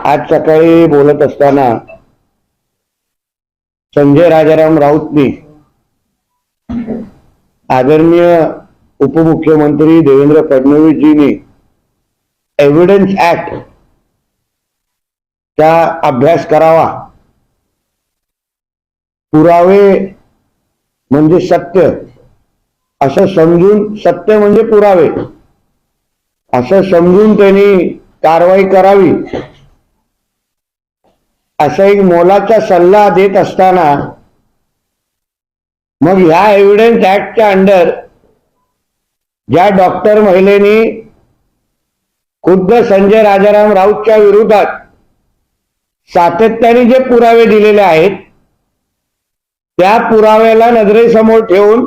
आज सकाळी बोलत असताना संजय राजाराम राऊतनी आदरणीय उपमुख्यमंत्री देवेंद्र फडणवीस जींनी एव्हिडन्स ऍक्ट चा अभ्यास करावा, पुरावे म्हणजे सत्य असं समजून, सत्य म्हणजे पुरावे असं समजून त्यांनी कारवाई करावी असा एक मोलाचा सल्ला देत असताना मग ह्या एव्हिडन्स ऍक्टच्या अंडर ज्या डॉक्टर महिलेनी खुद्द संजय राजाराम राऊतच्या विरोधात सातत्याने जे पुरावे दिलेले आहेत त्या पुराव्याला नजरेसमोर ठेवून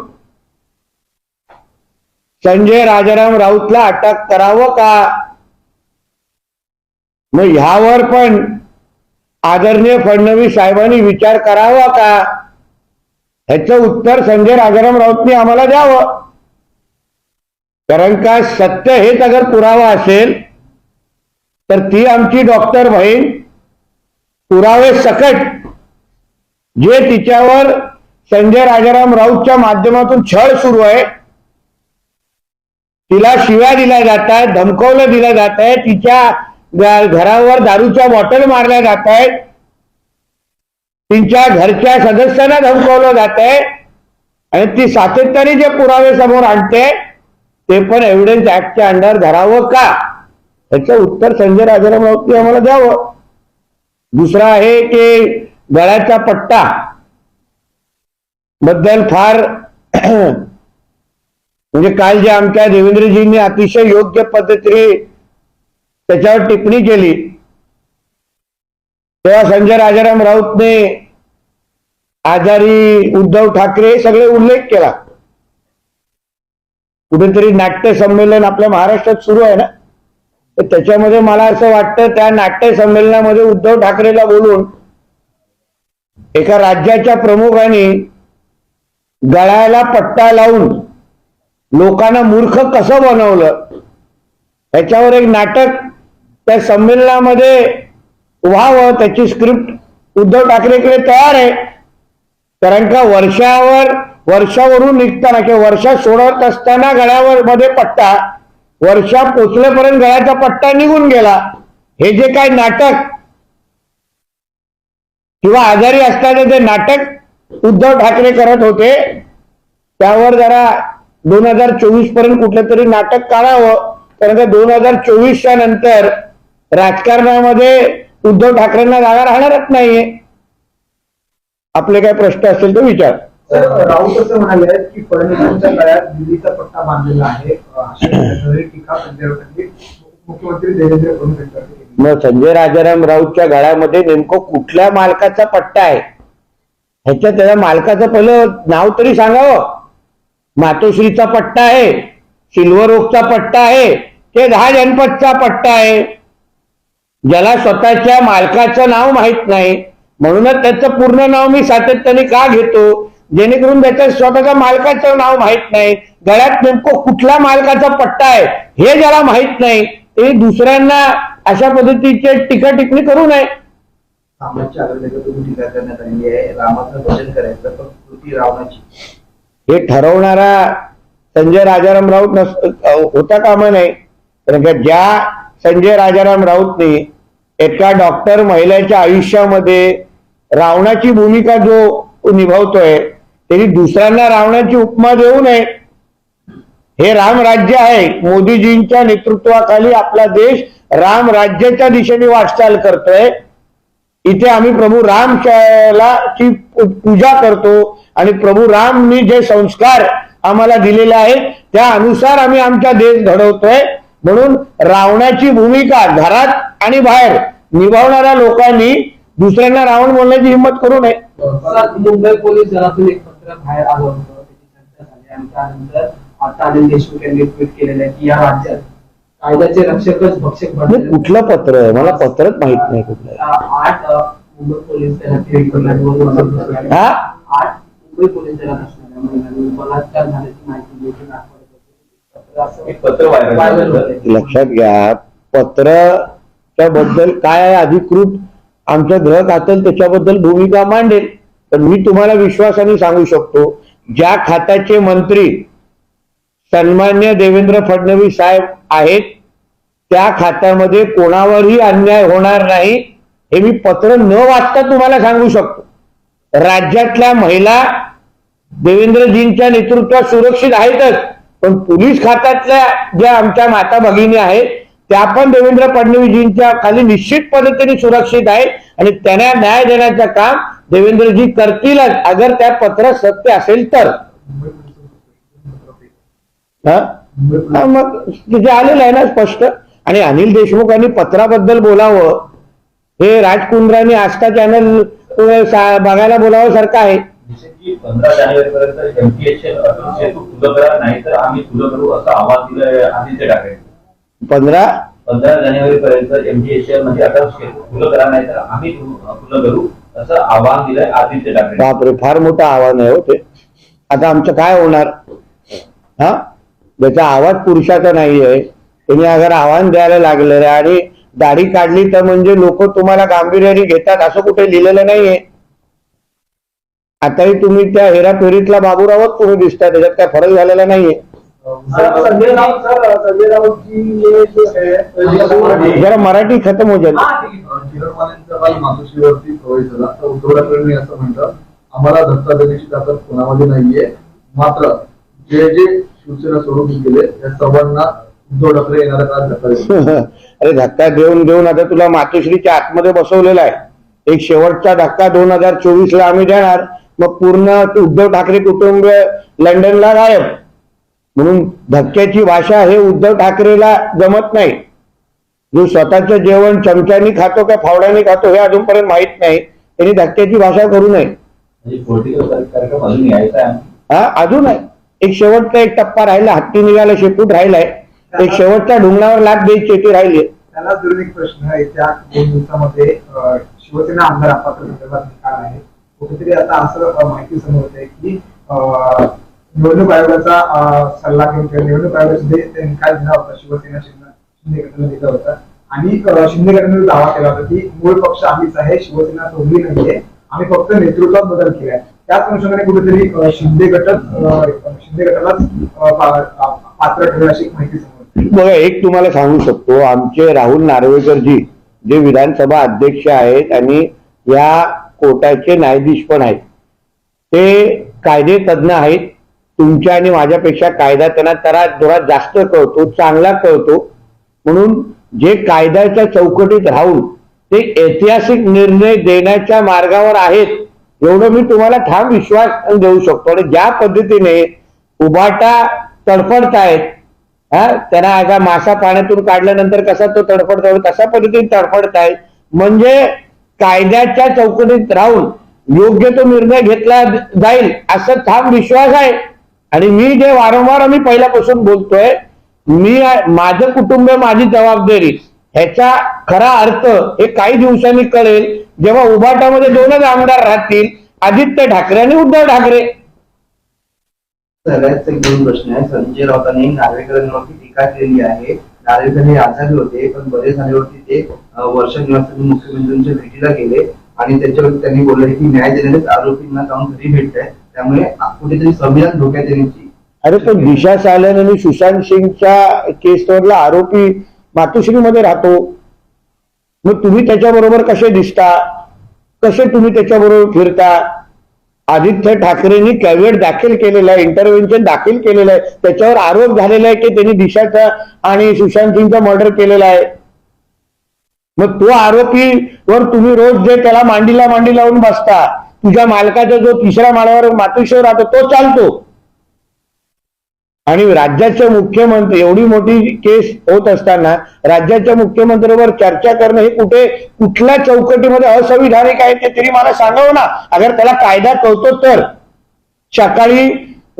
संजय राजाराम राऊतला अटक करावं का, मग ह्यावर पण आदरणीय फडणवीस साहेबांनी विचार करावा का, ह्याचं उत्तर संजय राजाराम राऊतनी आम्हाला द्यावं. कारण का सत्य हेच अगर पुरावा असेल तर ती आमची डॉक्टर बहीण पुरावे सकट जे तिच्यावर संजय राजाराम राऊतच्या माध्यमातून छळ सुरू आहे, तिला शिव्या दिल्या जात आहेत, धमकवलं दिलं जात आहे, तिच्या घरावर दारूच्या बॉटल मारल्या जात आहेत, तिच्या घरच्या सदस्यांना धमकवलं जात आहे आणि ती सातत्याने जे पुरावे समोर आणते ते पण एव्हिडन्स ऍक्टच्या अंडर धरावं का, याचं उत्तर संजय राजाराम राऊतनी आम्हाला द्यावं. दुसरा आहे की गळ्याचा पट्टा बद्दल फार म्हणजे काल जे आमच्या देवेंद्रजींनी अतिशय योग्य पद्धतीने त्याच्यावर टिप्पणी केली तेव्हा संजय राजाराम राऊतने आजारी उद्धव ठाकरे सगळे उल्लेख केला. कुठेतरी नाट्य संमेलन आपल्या महाराष्ट्रात सुरू आहे ना, तर त्याच्यामध्ये मला असं वाटतं त्या नाट्य संमेलनामध्ये उद्धव ठाकरेला बोलून एका राज्याच्या प्रमुखांनी गळ्याला पट्टा लावून लोकांना मूर्ख कसं बनवलं याच्यावर एक नाटक त्या संमेलनामध्ये व्हावं, त्याची स्क्रिप्ट उद्धव ठाकरेकडे तयार आहे. कारण का वर्षावरून निघताना किंवा वर्षा सोडत असताना गळ्यावर मध्ये पट्टा, वर्षा पोचलेपर्यंत गळ्याचा पट्टा निघून गेला. हे जे काय नाटक किंवा आजारी असताना जे नाटक उद्धव ठाकरे करत होते त्यावर जरा 2024 पर्यंत कुठलं तरी नाटक काढावं. कारण का 2024च्या नंतर राजकारणामध्ये उद्धव ठाकरेंना जागा राहणारच नाहीये. आपले काय प्रश्न असतील तो विचार. राऊत असं म्हणाले की फडणवीसांच्या गळ्यात दिल्लीचा पट्टा बांधलेला आहे, टीका मुख्यमंत्री देवेंद्र फडणवीस. मग संजय राजाराम राऊतच्या गळ्यामध्ये नेमकं कुठल्या मालकाचा पट्टा आहे ह्याच्या त्याच्या मालकाचं पहिलं नाव तरी सांगावं. मातोश्रीचा पट्टा आहे, सिल्वर ओकचा पट्टा आहे, ते 10 जनपदचा पट्टा आहे. ज्याला स्वतःच्या मालकाचं नाव माहित नाही म्हणूनच त्याचं पूर्ण नाव मी सातत्याने का घेतो, जेणेकरून त्याच्या स्वतःच्या मालकाचं नाव माहित नाही. गळ्यात नेमकं कुठल्या मालकाचा पट्टा आहे हे ज्याला माहित नाही ते दुसऱ्यांना अशा पद्धतीचे टीका टिप्पणी करू नये. टीका करण्यात आली आहे, रामाचं भजन करायचं पण कृती रावणाची हे ठरवणारा संजय राजाराम राऊत होता कामा नये. कारण का ज्या संजय राजाराम राऊतने एका डॉक्टर महिलेच्या आयुष्यामध्ये रावणाची भूमिका जो निभावतोय त्यांनी दुसऱ्यांना रावणाची उपमा देऊ नये. हे राम राज्य आहे, मोदीजींच्या नेतृत्वाखाली आपला देश राम राज्याच्या दिशेने वाटचाल करतोय. इथे आम्ही प्रभू रामला ची पूजा करतो आणि प्रभू रामनी जे संस्कार आम्हाला दिलेले आहेत त्या अनुसार आम्ही आमचा देश घडवतोय. म्हणून रावणाची भूमिका घरात आणि बाहेर निभावणाऱ्या लोकांनी दुसऱ्यांना रावण बोलण्याची हिंमत करू नये. मुंबई पोलीस दलातून एक पत्र बाहेर आलं होतं, त्याची चर्चा झाली आणि त्यानंतर आता अनिल देशमुख यांनी ट्विट केलेलं आहे की या राज्यात कायद्याचे रक्षकच भक्षक बनले. कुठलं पत्र आहे मला पत्रच माहित नाही कुठलं. 8 मुंबई पोलीस दलातील 8 मुंबई पोलीस दलात असणाऱ्या महिलांनी बलात्कार झाल्याची माहिती देखील होतं असं एक पत्र व्हायरल होतंय. लक्षात घ्या, पत्राच्या बद्दल काय आहे अधिकृत आमचं गृह खातं त्याच्याबद्दल भूमिका मांडेल. पण मी तुम्हाला विश्वासाने सांगू शकतो, ज्या खात्याचे मंत्री सन्मान्य देवेंद्र फडणवीस साहेब आहेत त्या खात्यामध्ये कोणावरही अन्याय होणार नाही, हे मी पत्र न वाचता तुम्हाला सांगू शकतो. राज्यातल्या महिला देवेंद्रजींच्या नेतृत्वात सुरक्षित आहेतच, पण पोलीस खात्यातल्या ज्या आमच्या माता भगिनी आहेत त्या पण देवेंद्र फडणवीसजींच्या खाली निश्चित पद्धतीने सुरक्षित आहेत आणि त्यांना न्याय देण्याचं काम देवेंद्रजी करतीलच, अगर त्या पत्रात सत्य असेल तर. मग तिथे आलेलं आहे ना स्पष्ट. आणि अनिल देशमुखांनी पत्राबद्दल बोलावं हे राजकुंद्रांनी आस्था चॅनल बघायला बोलावं सारखं आहे. 15 जानेवारी पर्यंत एमटीएसचे खुलं करा, नाही तर आम्ही खुलं करू असं आवाज दिलं आदित्य ठाकरे. 15 जानेवारी पर्यंत एमटीएसचे म्हणजे आता खुलं करा, नाही तर आम्ही खुलं करू असं आवाहन दिलंय आदित्य ठाकरे. बापरे, फार मोठं आव्हान आहे हो ते. आता आमचं काय होणार? हा, ज्याचा आवाज पुरुषाचा नाहीये त्यांनी अगर आव्हान द्यायला लागलं आणि दाढी काढली तर म्हणजे लोक तुम्हाला गांभीर्याने घेतात असं कुठे लिहिलेलं नाहीये. आताही तुम्ही त्या हेराफेरीतला बाबूरावच तुम्ही दिसता, त्याच्यात काय फरक झालेला नाहीये. संजय राऊतजी हे जो आहे जरा मराठी खतम हो जाईल. किरणवाल्यांचा काल मातोश्रीवरती प्रवेश झाला तर उद्धव ठाकरेंनी असं म्हणतात, आम्हाला धक्का देण्याची ताकद कोणामध्ये नाहीये, मात्र जे शिवसेना सोडून गेले त्या सर्वांना उद्धव ठाकरे येणाऱ्या काळात धक्का देतील. अरे धक्का देऊन देऊन आता तुला मातोश्रीच्या आतमध्ये बसवलेला आहे. एक शेवटचा धक्का 2024 ला आम्ही देणार, मग पूर्ण उद्धव ठाकरे कुटुंब लंडनला गायब. म्हणून धक्क्याची भाषा हे उद्धव ठाकरेला जमत नाही. जो स्वतःचं जेवण चमच्यानी खातो का फावड्याने खातो हे अजूनपर्यंत माहित नाही, त्यांनी धक्क्याची भाषा करू नये. म्हणजे पॉलिटिकल कार्यक्रम अजून यायचा आहे. हा, अजून आहे एक शेवटचा एक टप्पा राहिला, हत्ती निघाला शेपूट राहिलाय, एक शेवटच्या ढुंगणावर लाट द्यायची ती राहिली. त्याला दुरून एक प्रश्न आहे, त्या 2 दिवसामध्ये शिवसेना आमदार अपात्र संदर्भात निकाल आहे. कुठेतरी आता असं माहिती समोर होते की निवडणूक आयोगाचा सल्ला घेऊन किंवा निवडणूक आयोगामध्ये ते निकाल दिला होता, शिवसेना शिंदे गटाला दिला होता आणि शिंदे गटाने दावा केला होता की मूळ पक्ष आम्हीच आहे, शिवसेना तोडली नाहीये, आम्ही फक्त नेतृत्वात बदल केलाय. त्याच अनुषंगाने कुठेतरी शिंदे गटालाच पात्र ठरवण्याची अशी माहिती समोर. बघा, एक तुम्हाला सांगू शकतो, आमचे राहुल नार्वेकरजी जे विधानसभा अध्यक्ष आहेत आणि या कोर्टाचे न्यायाधीश पण आहेत, ते कायदे तज्ञ आहेत. तुमच्या आणि माझ्यापेक्षा कायदा त्यांना जरा जास्त कळतो, चांगला कळतो. म्हणून जे कायद्याच्या चौकटीत राहून ते ऐतिहासिक निर्णय देण्याच्या मार्गावर आहेत एवढं मी तुम्हाला ठाम विश्वास देऊ शकतो. आणि ज्या पद्धतीने उभाटा तडफडतायत, त्यांना आता मासा पाण्यातून काढल्यानंतर कसा तो तडफडतो तशा पद्धतीने तडफडतायत, म्हणजे कायद्याच्या चौकटीत राहून योग्य तो निर्णय घेतला जाईल असं ठाम विश्वास आहे. आणि मी जे वारंवार आम्ही पहिल्यापासून बोलतोय, माझं कुटुंब माझी जबाबदारी, ह्याचा खरा अर्थ हे काही दिवसांनी कळेल जेव्हा उभाटामध्ये 2च आमदार राहतील, आदित्य ठाकरे आणि उद्धव ठाकरे. सगळ्याच एक 2 प्रश्न आहे. संजय राऊतांनी नार्वेकरांवरती टीका केली आहे. नार्वेकर हे आजारी होते, पण बरे झाल्यावरती ते वर्षा निवासातून मुख्यमंत्र्यांच्या भेटीला गेले आणि त्याच्यावरती त्यांनी बोलले की न्याय देण्याचे आरोपींना जाऊन घरी भेटत आहे, त्यामुळे कुठेतरी संविधान धोक्यात येण्याची. अरे तो दिशा सालन आणि सुशांत सिंगच्या केसवरला आरोपी मातोश्रीमध्ये राहतो, मग तुम्ही त्याच्याबरोबर कसे दिसता, कसे तुम्ही त्याच्याबरोबर फिरता? आदित्य ठाकरेंनी कॅव्हिएट दाखल केलेला आहे, इंटरव्हेन्शन दाखल केलेलं आहे, त्याच्यावर आरोप झालेला आहे की त्यांनी दिशाचा आणि सुशांत सिंगचा मर्डर केलेला आहे. मग तो आरोपीवर तुम्ही रोज जे त्याला मांडीला मांडी लावून बसता, तुझ्या मालकाचा जो 3ऱ्या माळ्यावर मातोश्रीवर राहतो तो चालतो. आणि राज्याचे मुख्यमंत्री, एवढी मोठी केस होत असताना राज्याच्या मुख्यमंत्र्यावर चर्चा करणं हे कुठल्या चौकटीमध्ये असंविधानिक आहे ते तरी मला सांगावं ना. अगर त्याला कायदा कळतो तर, सकाळी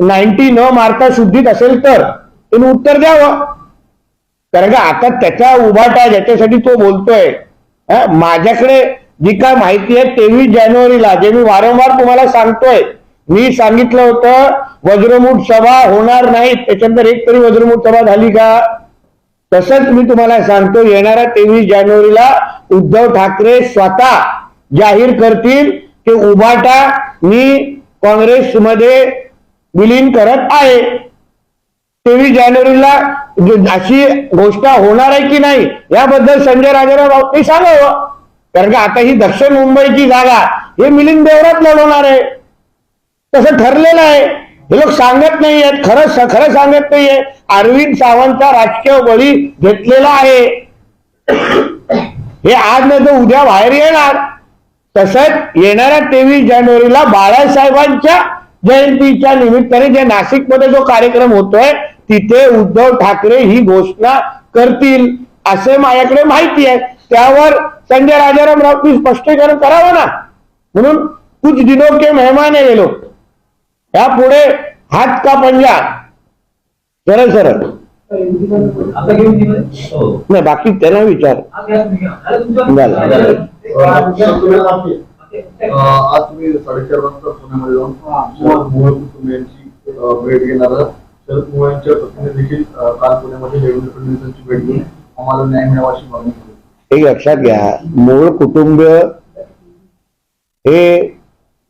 90 न मारता शुद्धीत असेल तर त्याने उत्तर द्यावं. कारण का आता त्याचा उभाटा ज्याच्यासाठी तो बोलतोय, माझ्याकडे जी काय माहिती आहे 23 जानेवारीला, जे मी वारंवार तुम्हाला सांगतोय, मी सांगितलं होतं वज्रमूठ सभा होणार नाहीत, त्याच्यानंतर एक तरी वज्रमूठ सभा झाली का? तसंच मी तुम्हाला सांगतो, येणाऱ्या 23 जानेवारीला उद्धव ठाकरे स्वतः जाहीर करतील की उभाटा मी काँग्रेसमध्ये विलीन करत आहे. 23 जानेवारीला अशी गोष्ट होणार आहे की नाही याबद्दल संजय राजाराम राऊतनी सांगावं. कारण की आता ही दक्षिण मुंबईची जागा हे मिलिंद देवरात लढवणार आहे, तसं ठरलेलं आहे. हे लोक सांगत नाहीयेत, खरं सांगत नाहीये. अरविंद सावंतचा राजकीय बळी घेतलेला आहे, हे आज नाही तर उद्या बाहेर येणार. तसंच येणाऱ्या 23 जानेवारीला बाळासाहेबांच्या जयंतीच्या निमित्ताने जे नाशिकमध्ये जो कार्यक्रम होतोय तिथे उद्धव ठाकरे ही घोषणा करतील असे माझ्याकडे माहिती आहे. त्यावर संजय राजाराम राऊतनी स्पष्टीकरण करावं ना. म्हणून कुछ दिनों के मेहमान है ये लोग, यापुढे हात का पंजा सरळ सरळ आता घेऊन दिलं. हो. नाही, बाकी त्यांना विचार आज घ्या तुम्ही घ्या. झालं तुमचं? झालं. आज तुम्ही 4:30 वाजता पुण्यामध्ये जाऊन शरद मोहोळ कुटुंबियांची भेट घेणार आहात. शरद मोहोळांच्या पत्नीने देखील काल पुण्यामध्ये देवेंद्र फडणवीसांची भेट घेऊन आम्हाला न्याय मिळावा अशी मागणी केली. एक लक्षात घ्या, मूळ कुटुंब हे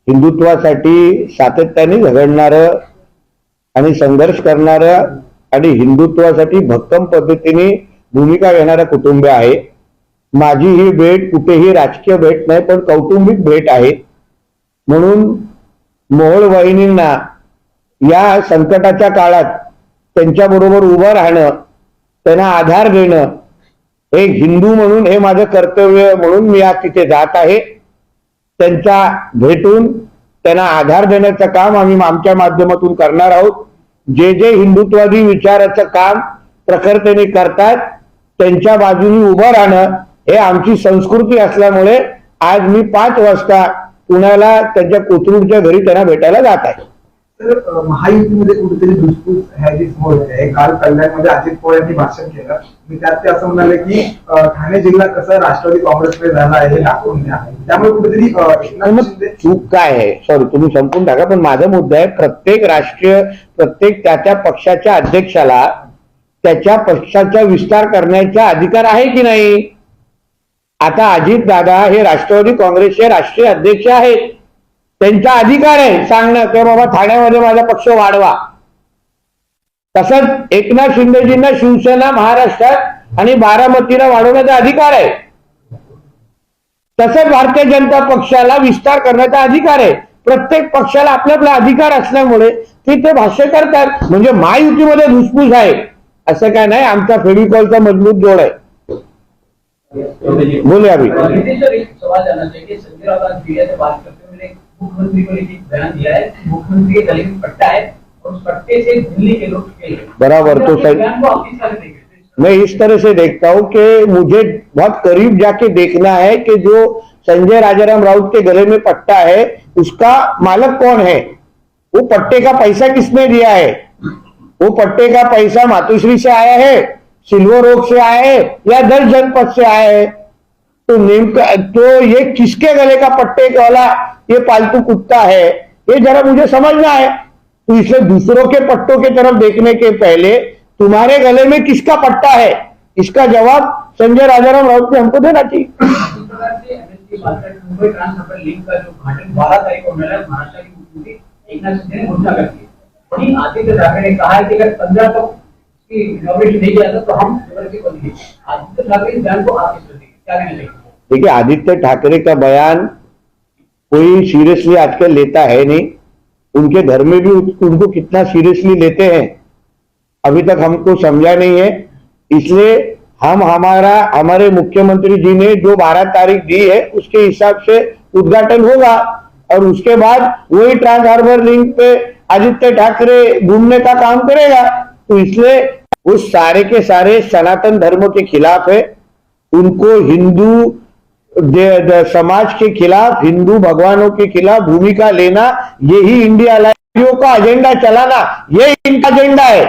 हिंदुत्वासाठी सातत्याने झगडणारं आणि संघर्ष करणारं आणि हिंदुत्वासाठी भक्कम पद्धतीने भूमिका घेणारं कुटुंब आहे. माझी ही भेट कुठेही राजकीय भेट नाही, पण कौटुंबिक भेट आहे. म्हणून मोहोळ वाहिनींना या संकटाच्या काळात त्यांच्याबरोबर उभं राहणं, त्यांना आधार देणं, एक हिंदू म्हणून हे माझं कर्तव्य म्हणून मी आज तिथे जात आहे. त्यांचा भेटून त्यांना आधार देण्याचं काम आम्ही आमच्या माध्यमातून करणार आहोत. जे जे हिंदुत्ववादी विचाराचं काम प्रखरतेने करतात त्यांच्या बाजूने उभं राहणं हे आमची संस्कृती असल्यामुळे आज मी 5 वाजता पुण्याला त्यांच्या कोथरूडच्या घरी त्यांना भेटायला जात आहे. तर महायुतीमध्ये कुठेतरी धुसफूस ह्याची समोर येते आहे. काल कल्याणमध्ये अजित पवार यांनी भाषण केलं आणि त्यात ते असं म्हणाले की ठाणे जिल्हा कसा राष्ट्रवादी काँग्रेसकडे झाला आहे हे दाखवून द्या. त्यामुळे कुठेतरी आणि मग चूक काय आहे? सॉरी, तुम्ही संपून टाका, पण माझा मुद्दा आहे प्रत्येक त्या पक्षाच्या अध्यक्षाला त्याच्या पक्षाचा विस्तार करण्याचा अधिकार आहे की नाही? आता अजित दादा हे राष्ट्रवादी काँग्रेसचे राष्ट्रीय अध्यक्ष आहेत, त्यांचा अधिकार आहे सांगणं की बाबा ठाण्यामध्ये माझा पक्ष वाढवा. तसंच एकनाथ शिंदेजींना शिवसेना महाराष्ट्रात आणि बारामतीला वाढवण्याचा अधिकार आहे. तसंच भारतीय जनता पक्षाला विस्तार करण्याचा अधिकार आहे. प्रत्येक पक्षाला आपला अधिकार असल्यामुळे ते भाष्य करतात. म्हणजे महायुतीमध्ये धुसफूस आहे असं काय नाही. आमचा फेविकॉलचा मजबूत जोड आहे. बोले अभी नीतीश सर, एक सवाल जानना चाहिए कि संजय राउत आज मीडिया से बात करते हुए मैंने मुख्यमंत्री को लेकर एक बयान दिया है कि मुख्यमंत्री के गले में पट्टा है और उस पट्टे से दिल्ली के लोग के बराबर, तो सही। बयान को आप किस तरह देखेंगे? मैं इस तरह से देखता हूं कि मुझे बहुत करीब जाके देखना है कि जो संजय राजाराम राउत के गले में पट्टा है उसका मालक कौन है, वो पट्टे का पैसा किसने दिया है, वो पट्टे का पैसा मातुश्री से आया है, सिल्वर ओक से आया है या 10 जनपद से आया है. तो ये किसके गले का पट्टे वाला ये पालतू कुत्ता है ये जरा मुझे समझना है. तो इसलिए दूसरों के पट्टों की तरफ देखने के पहले तुम्हारे गले में किसका पट्टा है इसका जवाब संजय राजाराम राउत ने हमको देना चाहिए. इस प्रकार से एमएसपी मुंबई ट्रांसपोर्ट लिंक का जो उद्घाटन 12 तारीख को होना है, महाराष्ट्र की मुख्यमंत्री एकनाथ शिंदे ने घोषणा कर दी. वहीं आदित्य ठाकरे ने कहा है कि अगर 15 तक इसकी इनॉग्रेशन नहीं किया था तो हम जबरदस्ती बनेंगे. आदित्य ठाकरे इस बयान को आप किस तरह देखिए, क्या कहना चाहिए? देखिए, आदित्य ठाकरे का बयान कोई सीरियसली आजकल लेता है नहीं. उनके घर में भी उनको कितना सीरियसली लेते हैं अभी तक हमको समझा नहीं है. इसलिए हमारे मुख्यमंत्री जी ने जो 12 तारीख दी है उसके हिसाब से उद्घाटन होगा और उसके बाद वही ट्रांस हार्बर लिंक पे आदित्य ठाकरे घूमने का काम करेगा. तो इसलिए वो सारे के सारे सनातन धर्म के खिलाफ है. उनको हिंदू समाज के खिलाफ, हिंदू भगवानों के खिलाफ भूमिका लेना, यही इंडिया अलायंस का एजेंडा चलाना, ये इनका एजेंडा है.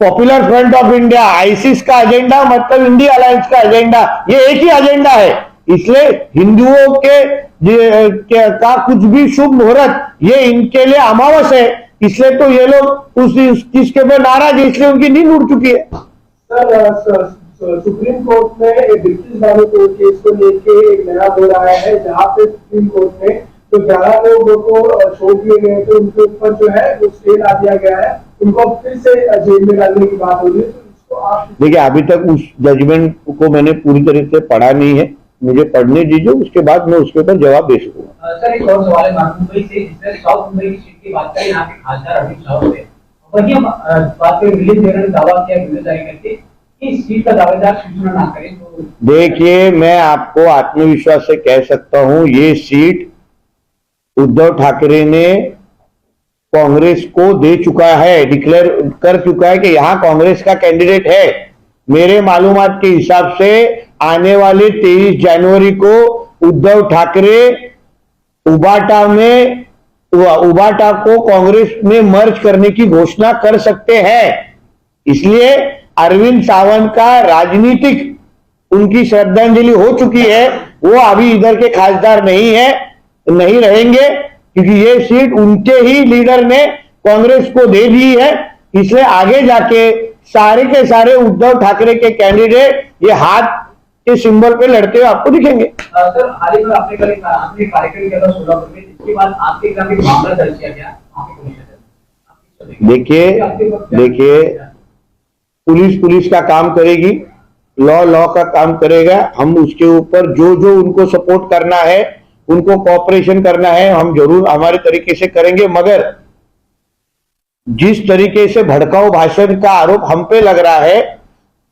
Popular front of India, ISIS का एजेंडा मतलब इंडिया अलायंस का एजेंडा, ये एक ही एजेंडा है. इसलिए हिंदुओं का कुछ भी शुभ मुहूर्त ये इनके लिए अमावस है, इसलिए तो ये लोग उस चीज के ऊपर नाराज है, इसलिए उनकी नींद उड़ चुकी है। सर सुप्रीम कोर्ट में एक ब्रिटिश बानो केस को लेके एक नया बोल आया है, जहां पे सुप्रीम कोर्ट में जो 11 लोगों को छोड़ दिए गए थे उनके ऊपर जो है वो स्टे ला दिया गया है, उनको फिर से जेल में डालने की बात हो रही है। तो इसको आप देखिए, अभी तक उस जजमेंट को मैंने पूरी तरह से पढ़ा नहीं है, मुझे पढ़ने दीजिए, उसके बाद मैं उसके ऊपर जवाब दे सकूंगा। सर एक और सवाल है, मुंबई से जिसने साउथ मुंबई की सीट की बात करें, यहाँ के खासदार अमित शाह से वही हम बात करें, मिलिंद देवरा ने दावा किया वीडियो जारी करके कि इस सीट का दावेदार शिवसेना ना करें। तो देखिए, मैं आपको आत्मविश्वास से कह सकता हूं, ये सीट उद्धव ठाकरे ने कांग्रेस को दे चुका है, डिक्लेयर कर चुका है कि यहां कांग्रेस का कैंडिडेट है। मेरे मालूमात के हिसाब से आने वाले 23 जनवरी को उद्धव ठाकरे उबाटा को कांग्रेस में मर्ज करने की घोषणा कर सकते हैं। इसलिए अरविंद सावंत का राजनीतिक उनकी श्रद्धांजलि हो चुकी है, वो अभी इधर के खासदार नहीं रहेंगे, क्योंकि ये सीट उनके ही लीडर ने कांग्रेस को दे दी है। इसलिए आगे जाके सारे के सारे उद्धव ठाकरे के कैंडिडेट ये हाथ के सिंबल पे लड़ते हुए आपको दिखेंगे। सर हाल ही में आपने कार्यक्रम किया था सोलापुर में, इसके बाद आपके खिलाफ एक मामला दर्ज किया गया आपके पुलिस ने। देखिए, पुलिस का काम करेगी, लॉ का काम करेगा। हम उसके ऊपर जो उनको सपोर्ट करना है, उनको कोऑपरेशन करना है, हम जरूर हमारे तरीके से करेंगे। मगर जिस तरीके से भड़काऊ भाषण का आरोप हम पे लग रहा है,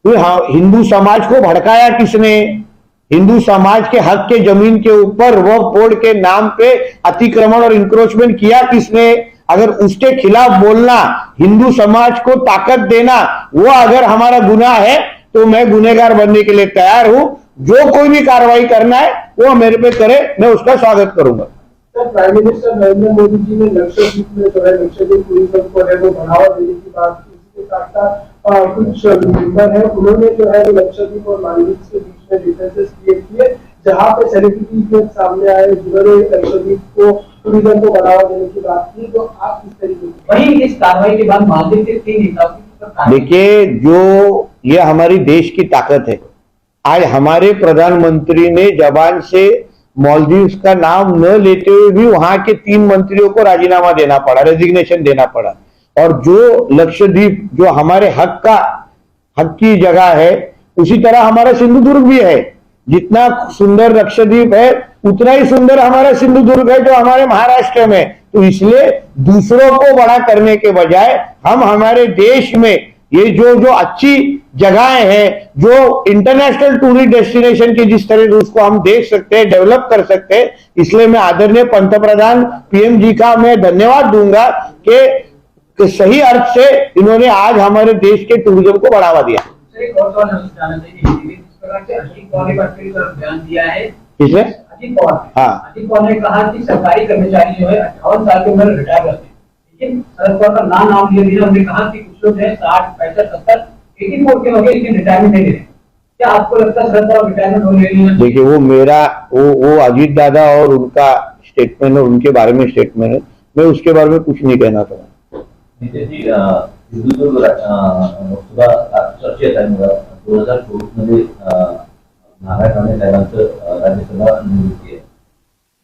तो हिंदू समाज को भड़काया किसने? हिंदू समाज के हक के जमीन के ऊपर वक्फ बोर्ड के नाम पे अतिक्रमण और इंक्रोचमेंट किया किसने? अगर उसके खिलाफ बोलना, हिंदू समाज को ताकत देना, वो अगर हमारा गुनाह है तो मैं गुनहगार बनने के लिए तैयार हूं। जो कोई भी कार्रवाई करना है वो मेरे पे करे, मैं उसका स्वागत करूंगा। Sir prime minister Narendra Modi ji ने लक्षद्वीप में जो है लक्षद्वीप टूरिज्म को है वो बढ़ावा देने की बात की। इसके साथ साथ कुछ मेंबर है, उन्होंने जो है लक्षद्वीप और मालदीव के बीच में डिफरेंसेस क्रिएट किए, जहां पे सेलिब्रिटी सामने आए जिन्होंने लक्षद्वीप को टूरिज्म को बढ़ावा देने की बात की। तो आप किस तरीके से वही इस कार्रवाई के बाद मालदीव के 3 नेताओं की देखिए, जो ये हमारी देश की ताकत है। आज हमारे प्रधानमंत्री ने जबान से मालदीव का नाम न लेते हुए भी वहां के 3 मंत्रियों को राजीनामा देना पड़ा, रेजिग्नेशन देना पड़ा। और जो लक्षद्वीप जो हमारे हक की जगह है, उसी तरह हमारा सिंधुदुर्ग भी है। जितना सुंदर लक्षद्वीप है, उतना ही सुंदर हमारा सिंधुदुर्ग है जो हमारे महाराष्ट्र में। तो इसलिए दूसरों को बड़ा करने के बजाय हम हमारे देश में ये जो अच्छी जगहें हैं, जो इंटरनेशनल टूरिस्ट डेस्टिनेशन की जिस तरह से उसको हम देख सकते हैं, डेवलप कर सकते हैं, इसलिए मैं आदरणीय पंतप्रधान पीएम जी का मैं धन्यवाद दूंगा कि सही अर्थ से इन्होंने आज हमारे देश के टूरिज्म को बढ़ावा दिया। एक और सवाल जानना चाहिए, जिस प्रकार से अजीत पवार ने अपनी तरफ बयान दिया है, किसने? अजीत पवार ने, हाँ। अजीत पवार ने कहा कि सरकारी कर्मचारी जो है 58 साल की उम्र में रिटायर होते हैं, लेकिन शरद पवार का नाम लिए बिना उन्होंने कहा कि कुछ लोग हैं 60, 65, 70, 84 के हो गए लेकिन रिटायरमेंट नहीं ले रहे। क्या आपको लगता है शरद पवार रिटायरमेंट हो ले रही है? देखिए, वो अजीत दादा और उनका स्टेटमेंट है, उनके बारे में स्टेटमेंट है, मैं उसके बारे में कुछ नहीं कहना चाहूंगा। सिंधुदुर्ग लोकसभा चर्चेत आहे. 2024 मध्ये महाराष्ट्राने साहेबांचं राज्यसभा निवडणुकी आहे.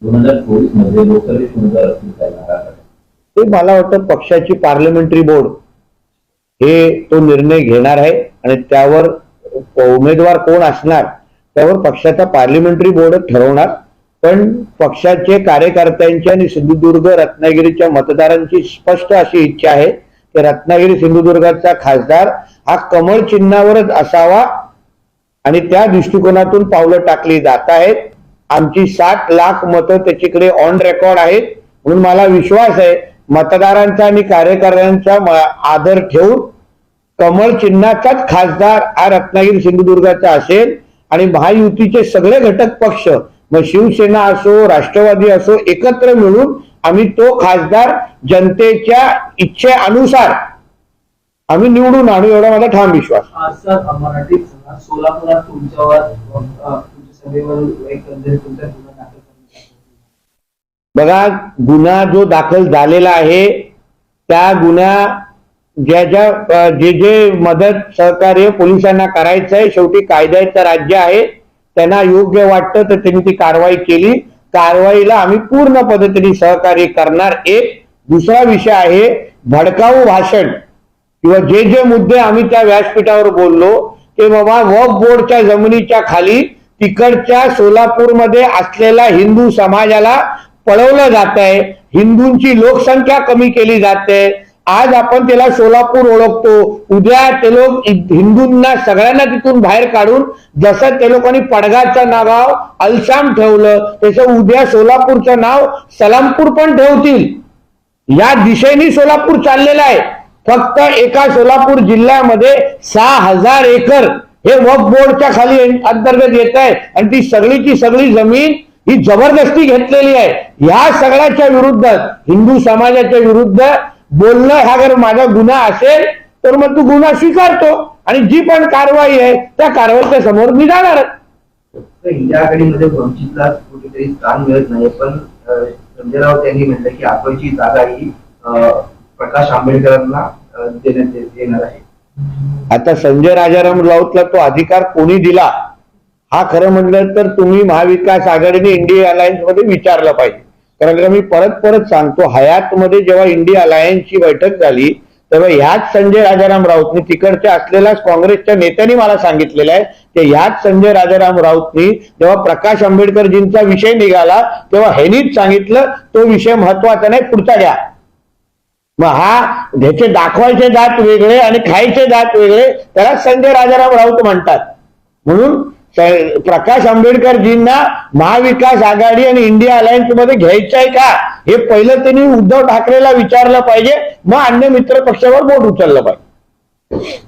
2024 मध्ये लोकसभेत उमेदवार असतील काय महाराष्ट्रात? ते मला वाटतं पक्षाची पार्लमेंटरी बोर्ड हे तो निर्णय घेणार आहे आणि त्यावर उमेदवार कोण असणार त्यावर पक्षाचा पार्लमेंटरी बोर्ड ठरवणार. पण पक्षाचे कार्यकर्त्यांची आणि सिंधुदुर्ग रत्नागिरीच्या मतदारांची स्पष्ट अशी इच्छा आहे की रत्नागिरी सिंधुदुर्गाचा खासदार हा कमळ चिन्हावरच असावा आणि त्या दृष्टिकोनातून पावलं टाकली जात आहेत. आमची 60 लाख मतं त्याच्याकडे ऑन रेकॉर्ड आहेत. म्हणून मला विश्वास आहे मतदारांचा आणि कार्यकर्त्यांचा आदर ठेवून कमळ चिन्हाचाच खासदार हा रत्नागिरी सिंधुदुर्गाचा असेल आणि महायुतीचे सगळे घटक पक्ष, मग शिवसेना असो, राष्ट्रवादी असो, एकत्र मिळून आम्ही तो खासदार जनतेच्या इच्छेनुसार आम्ही निवडून आणू, एवढा माझा ठाम विश्वास. सर मराठी सोलापुरात तुमच्यावर तुमचे सभेवर एकंदरीत तुमचा गुन्हा दाखल करण्यात बघा, गुन्हा जो दाखल झालेला आहे त्या गुन्हा जे जे मदत सहकार्य पोलिसांना करायचं आहे, शेवटी कायद्याचं राज्य आहे, त्यांना योग्य वाटतं तर त्यांनी ती कारवाई केली. कारवाईला आम्ही पूर्ण पद्धतीने सहकार्य करणार. एक दुसरा विषय आहे भडकाऊ भाषण किंवा जे जे मुद्दे आम्ही त्या व्यासपीठावर बोललो की बाबा वक्फ बोर्डच्या जमिनीच्या खाली तिकडच्या सोलापूरमध्ये असलेला हिंदू समाजाला पळवलं जात आहे, हिंदूंची लोकसंख्या कमी केली जाते. आज आपण त्याला सोलापूर ओळखतो, उद्या ते लोक हिंदूंना सगळ्यांना तिथून बाहेर काढून जसं ते लोकांनी पडगाचं नाव अलशाम ठेवलं तसं उद्या सोलापूरचं नाव सलामपूर पण ठेवतील. या दिशेने सोलापूर चाललेला आहे. फक्त एका सोलापूर जिल्ह्यामध्ये 6,000 एकर हे वक्फ बोर्डच्या खाली अंतर्गत येत आहे आणि ती सगळीची सगळी जमीन ही जबरदस्ती घेतलेली आहे. ह्या सगळ्याच्या विरुद्ध हिंदू समाजाच्या विरुद्ध बोलणं हा जर माझा गुन्हा असेल तर मग तू गुन्हा स्वीकारतो आणि जी पण कारवाई आहे त्या कारवाईच्या समोर मी जाणार. इंडिया आघाडीमध्ये वंचितला कुठेतरी स्थान मिळत नाही, पण संजय राऊत यांनी म्हटलं की आपणची जागा ही प्रकाश आंबेडकरांना देण्यात येणार आहे. आता संजय राजाराम राऊतला तो अधिकार कोणी दिला हा खरं म्हटलं तर तुम्ही महाविकास आघाडीने इंडिया अलायन्स मध्ये विचारलं पाहिजे. कारण का मी परत सांगतो, हयातमध्ये जेव्हा इंडिया अलायन्सची बैठक झाली तेव्हा ह्याच संजय राजाराम राऊतनी तिकडच्या असलेल्या काँग्रेसच्या नेत्यांनी मला सांगितलेलं आहे की ह्याच संजय राजाराम राऊतनी जेव्हा प्रकाश आंबेडकरजींचा विषय निघाला तेव्हा ह्यांनीच सांगितलं तो विषय महत्वाचा नाही, पुढचा घ्या. मग ह्याचे दाखवायचे दात वेगळे आणि खायचे दात वेगळे, त्याला संजय राजाराम राऊत म्हणतात. म्हणून प्रकाश आंबेडकरजींना महाविकास आघाडी आणि इंडिया अलायन्स मध्ये घ्यायचं आहे का हे पहिलं त्यांनी उद्धव ठाकरेला विचारलं पाहिजे, मग अन्य मित्र पक्षावर बोट उचललं पाहिजे.